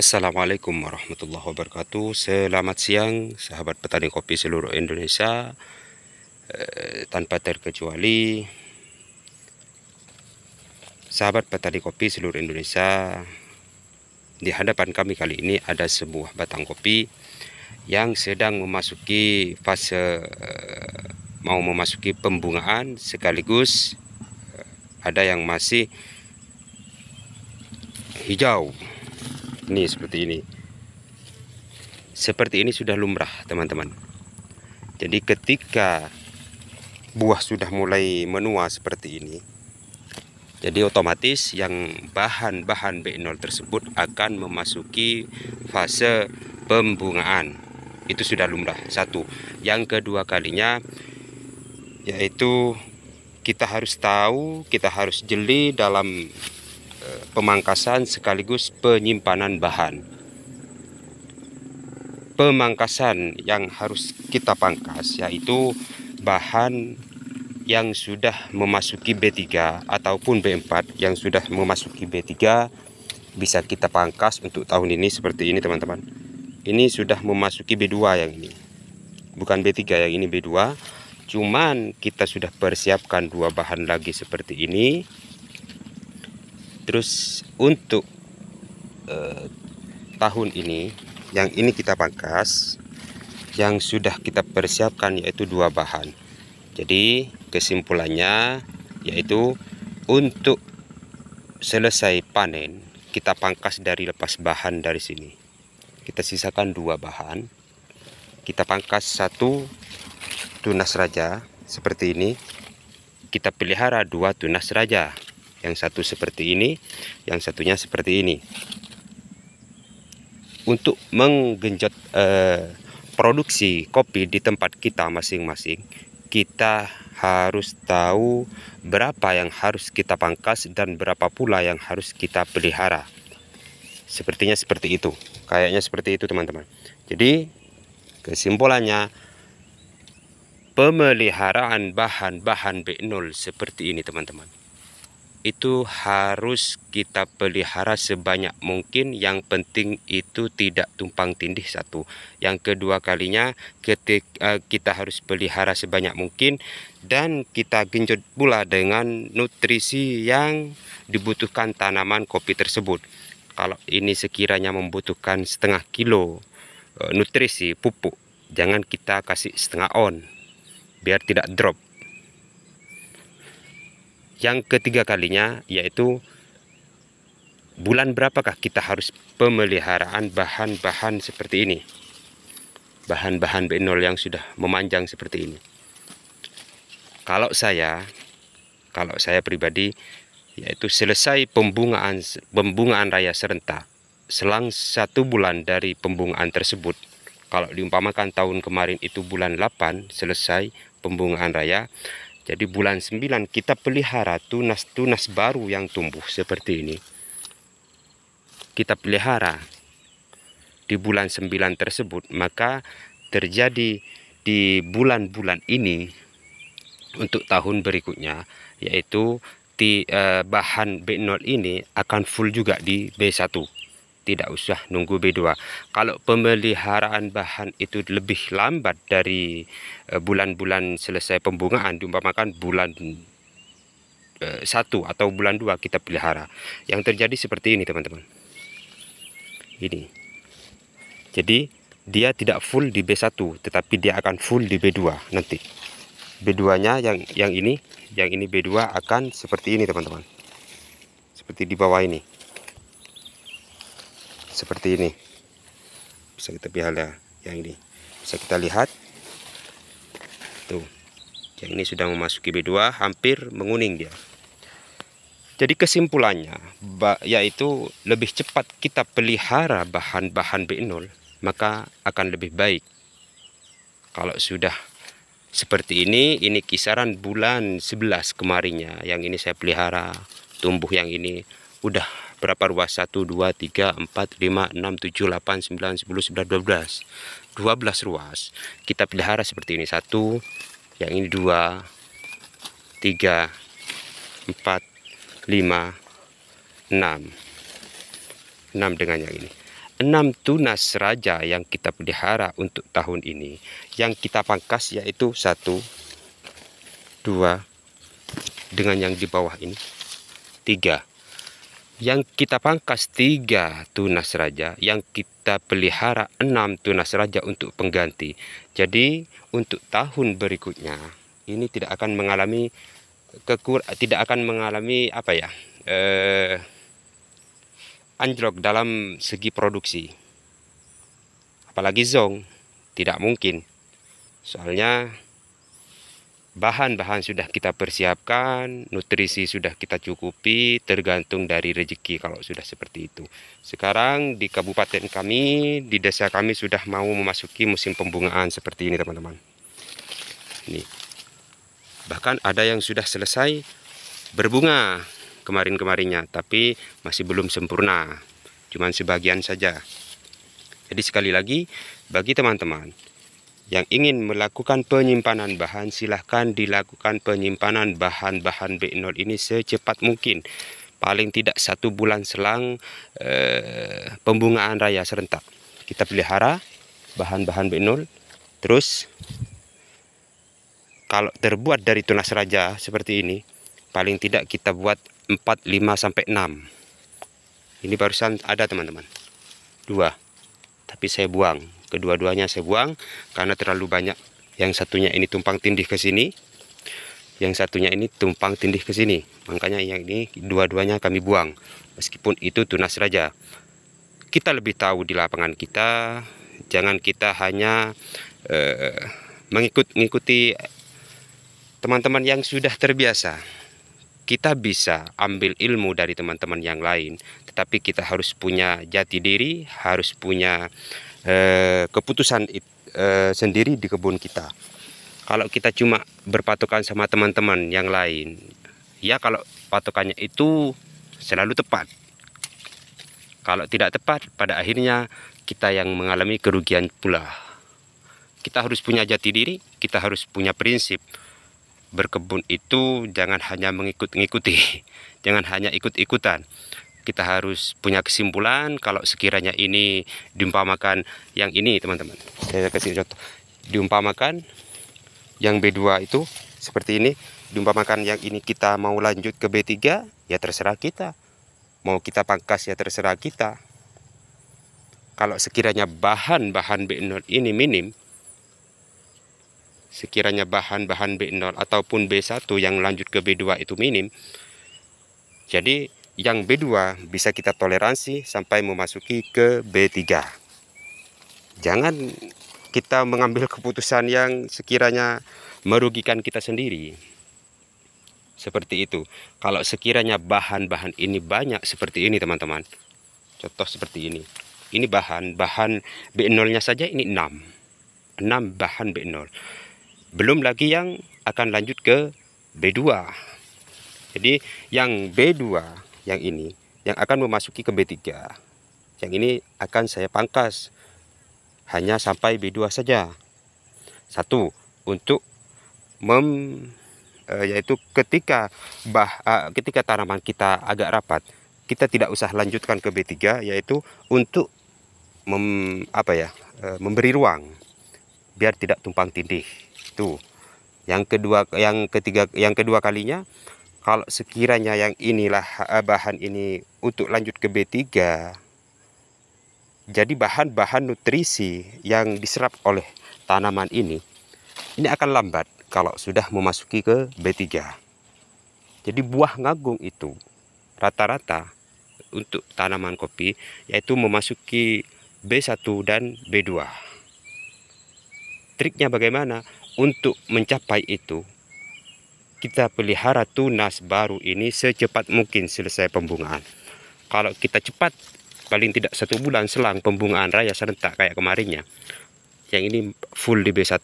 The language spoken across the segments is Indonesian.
Assalamualaikum warahmatullahi wabarakatuh. Selamat siang sahabat petani kopi seluruh Indonesia. Tanpa terkecuali sahabat petani kopi seluruh Indonesia, di hadapan kami kali ini ada sebuah batang kopi yang sedang memasuki fase mau memasuki pembungaan, sekaligus ada yang masih hijau. Ini seperti ini. Seperti ini sudah lumrah, teman-teman. Jadi ketika buah sudah mulai menua seperti ini, jadi otomatis yang bahan-bahan B0 tersebut akan memasuki fase pembungaan. Itu sudah lumrah. Satu. Yang kedua kalinya yaitu kita harus tahu, kita harus jeli dalam pemangkasan sekaligus penyimpanan bahan. Pemangkasan yang harus kita pangkas yaitu bahan yang sudah memasuki B3 ataupun B4 yang sudah memasuki B3 bisa kita pangkas untuk tahun ini seperti ini, teman-teman. Ini sudah memasuki B2 yang ini. Bukan B3, yang ini B2. Cuman kita sudah persiapkan dua bahan lagi seperti ini. Terus untuk tahun ini, yang ini kita pangkas, yang sudah kita persiapkan yaitu dua bahan. Jadi kesimpulannya yaitu untuk selesai panen kita pangkas dari lepas bahan dari sini. Kita sisakan dua bahan. Kita pangkas satu tunas raja seperti ini. Kita pelihara dua tunas raja. Yang satu seperti ini, yang satunya seperti ini. Untuk menggenjot produksi kopi di tempat kita masing-masing, kita harus tahu berapa yang harus kita pangkas dan berapa pula yang harus kita pelihara. Sepertinya seperti itu. Kayaknya seperti itu, teman-teman. Jadi kesimpulannya, pemeliharaan bahan-bahan B0 seperti ini, teman-teman, itu harus kita pelihara sebanyak mungkin. Yang penting itu tidak tumpang tindih, satu. Yang kedua kalinya kita harus pelihara sebanyak mungkin dan kita genjot pula dengan nutrisi yang dibutuhkan tanaman kopi tersebut. Kalau ini sekiranya membutuhkan setengah kilo nutrisi pupuk, jangan kita kasih setengah on biar tidak drop. Yang ketiga kalinya yaitu bulan berapakah kita harus pemeliharaan bahan-bahan seperti ini. Bahan-bahan B0 yang sudah memanjang seperti ini. Kalau saya pribadi yaitu selesai pembungaan raya serentak, selang 1 bulan dari pembungaan tersebut. Kalau diumpamakan tahun kemarin itu bulan 8 selesai pembungaan raya. Jadi bulan 9 kita pelihara tunas-tunas baru yang tumbuh seperti ini. Kita pelihara di bulan 9 tersebut, maka terjadi di bulan-bulan ini untuk tahun berikutnya yaitu bahan B0 ini akan full juga di B1. Tidak usah nunggu B2. Kalau pemeliharaan bahan itu lebih lambat dari bulan-bulan selesai pembungaan, diumpamakan bulan 1 atau bulan 2 kita pelihara, yang terjadi seperti ini, teman-teman. Ini. Jadi dia tidak full di B1, tetapi dia akan full di B2 nanti. B2-nya yang ini B2 akan seperti ini, teman-teman. Seperti di bawah ini. Seperti ini. Bisa kita pelihara yang ini. Bisa kita lihat. Tuh. Yang ini sudah memasuki B2, hampir menguning dia. Jadi kesimpulannya yaitu lebih cepat kita pelihara bahan-bahan B0, maka akan lebih baik. Kalau sudah seperti ini kisaran bulan 11 kemarinnya, yang ini saya pelihara, tumbuh yang ini udah berapa ruas? 1, 2, 3, 4, 5, 6, 7, 8, 9, 10, 11, 12 ruas kita pelihara seperti ini. 1, yang ini 2, 3, 4, 5, 6 dengan yang ini 6 tunas raja yang kita pelihara untuk tahun ini. Yang kita pangkas yaitu 1, 2, dengan yang di bawah ini 3. Yang kita pangkas 3 tunas raja, yang kita pelihara 6 tunas raja untuk pengganti. Jadi untuk tahun berikutnya ini tidak akan mengalami anjlok dalam segi produksi. Apalagi zong, tidak mungkin. Soalnya bahan-bahan sudah kita persiapkan, nutrisi sudah kita cukupi, tergantung dari rezeki kalau sudah seperti itu. Sekarang di kabupaten kami, di desa kami sudah mau memasuki musim pembungaan seperti ini teman-teman. Ini. Bahkan ada yang sudah selesai berbunga kemarin-kemarinnya, tapi masih belum sempurna, cuman sebagian saja. Jadi sekali lagi, bagi teman-teman yang ingin melakukan penyimpanan bahan, silahkan dilakukan penyimpanan bahan-bahan B0 ini secepat mungkin. Paling tidak 1 bulan selang pembungaan raya serentak. Kita pelihara bahan-bahan B0, terus kalau terbuat dari tunas raja seperti ini, paling tidak kita buat 4, 5, sampai 6. Ini barusan ada teman-teman 2, tapi saya buang. Kedua-duanya saya buang karena terlalu banyak. Yang satunya ini tumpang tindih ke sini, yang satunya ini tumpang tindih ke sini. Makanya yang ini dua-duanya kami buang. Meskipun itu tunas raja, kita lebih tahu di lapangan kita. Jangan kita hanya mengikuti teman-teman yang sudah terbiasa. Kita bisa ambil ilmu dari teman-teman yang lain, tetapi kita harus punya jati diri, harus punya keputusan sendiri di kebun kita. Kalau kita cuma berpatokan sama teman-teman yang lain, ya kalau patokannya itu selalu tepat. Kalau tidak tepat, pada akhirnya kita yang mengalami kerugian pula. Kita harus punya jati diri, kita harus punya prinsip. Berkebun itu jangan hanya mengikuti, jangan hanya ikut-ikutan. Kita harus punya kesimpulan. Kalau sekiranya ini diumpamakan yang ini teman-teman, saya kasih contoh, diumpamakan yang B2 itu seperti ini, diumpamakan yang ini kita mau lanjut ke B3, ya terserah kita. Mau kita pangkas ya terserah kita. Kalau sekiranya bahan-bahan B0 ini minim, sekiranya bahan-bahan B0 ataupun B1 yang lanjut ke B2 itu minim, jadi yang B2 bisa kita toleransi sampai memasuki ke B3. Jangan kita mengambil keputusan yang sekiranya merugikan kita sendiri. Seperti itu. Kalau sekiranya bahan-bahan ini banyak seperti ini teman-teman, contoh seperti ini. Ini bahan B0-nya saja ini 6 bahan B0. Belum lagi yang akan lanjut ke B2. Jadi yang B2 yang ini yang akan memasuki ke B3. Yang ini akan saya pangkas hanya sampai B2 saja. 1 untuk yaitu ketika tanaman kita agak rapat, kita tidak usah lanjutkan ke B3, yaitu untuk memberi ruang biar tidak tumpang tindih. Itu. Yang kedua kalinya, kalau sekiranya yang inilah bahan ini untuk lanjut ke B3, jadi bahan-bahan nutrisi yang diserap oleh tanaman ini akan lambat kalau sudah memasuki ke B3. Jadi buah ngagung itu rata-rata untuk tanaman kopi yaitu memasuki B1 dan B2. Triknya bagaimana? Untuk mencapai itu, kita pelihara tunas baru ini secepat mungkin selesai pembungaan. Kalau kita cepat, paling tidak 1 bulan selang pembungaan raya serentak kayak kemarinnya, yang ini full di B1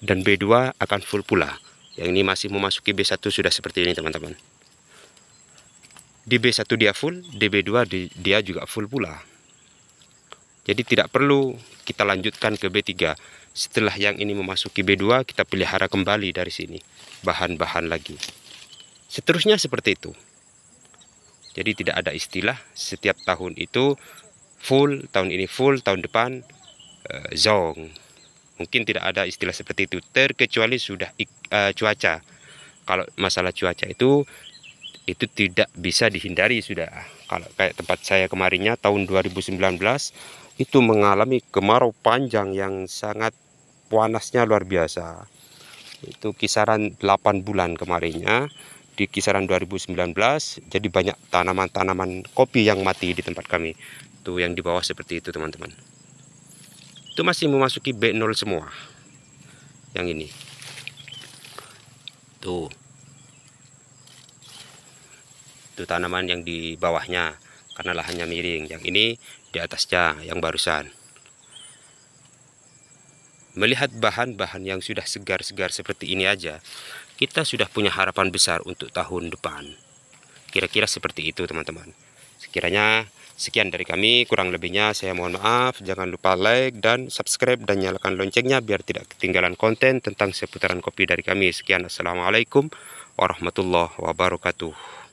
dan B2 akan full pula. Yang ini masih memasuki B1 sudah seperti ini teman-teman. Di B1 dia full, di B2 dia juga full pula. Jadi tidak perlu kita lanjutkan ke B3. Setelah yang ini memasuki B2, kita pelihara kembali dari sini bahan-bahan lagi. Seterusnya seperti itu. Jadi tidak ada istilah setiap tahun itu full, tahun ini full, tahun depan zong. Mungkin tidak ada istilah seperti itu, terkecuali sudah cuaca. Kalau masalah cuaca itu tidak bisa dihindari sudah. Kalau kayak tempat saya kemarinnya tahun 2019 itu mengalami kemarau panjang yang sangat panasnya luar biasa. Itu kisaran 8 bulan kemarinnya di kisaran 2019, jadi banyak tanaman-tanaman kopi yang mati di tempat kami. Tuh yang di bawah seperti itu teman-teman. Itu masih memasuki B0 semua. Yang ini. Tuh. Itu tanaman yang di bawahnya karena lahannya miring. Yang ini di atasnya yang barusan. Melihat bahan-bahan yang sudah segar-segar seperti ini aja, kita sudah punya harapan besar untuk tahun depan. Kira-kira seperti itu teman-teman. Sekiranya sekian dari kami, kurang lebihnya saya mohon maaf. Jangan lupa like dan subscribe dan nyalakan loncengnya biar tidak ketinggalan konten tentang seputaran kopi dari kami. Sekian, assalamualaikum warahmatullahi wabarakatuh.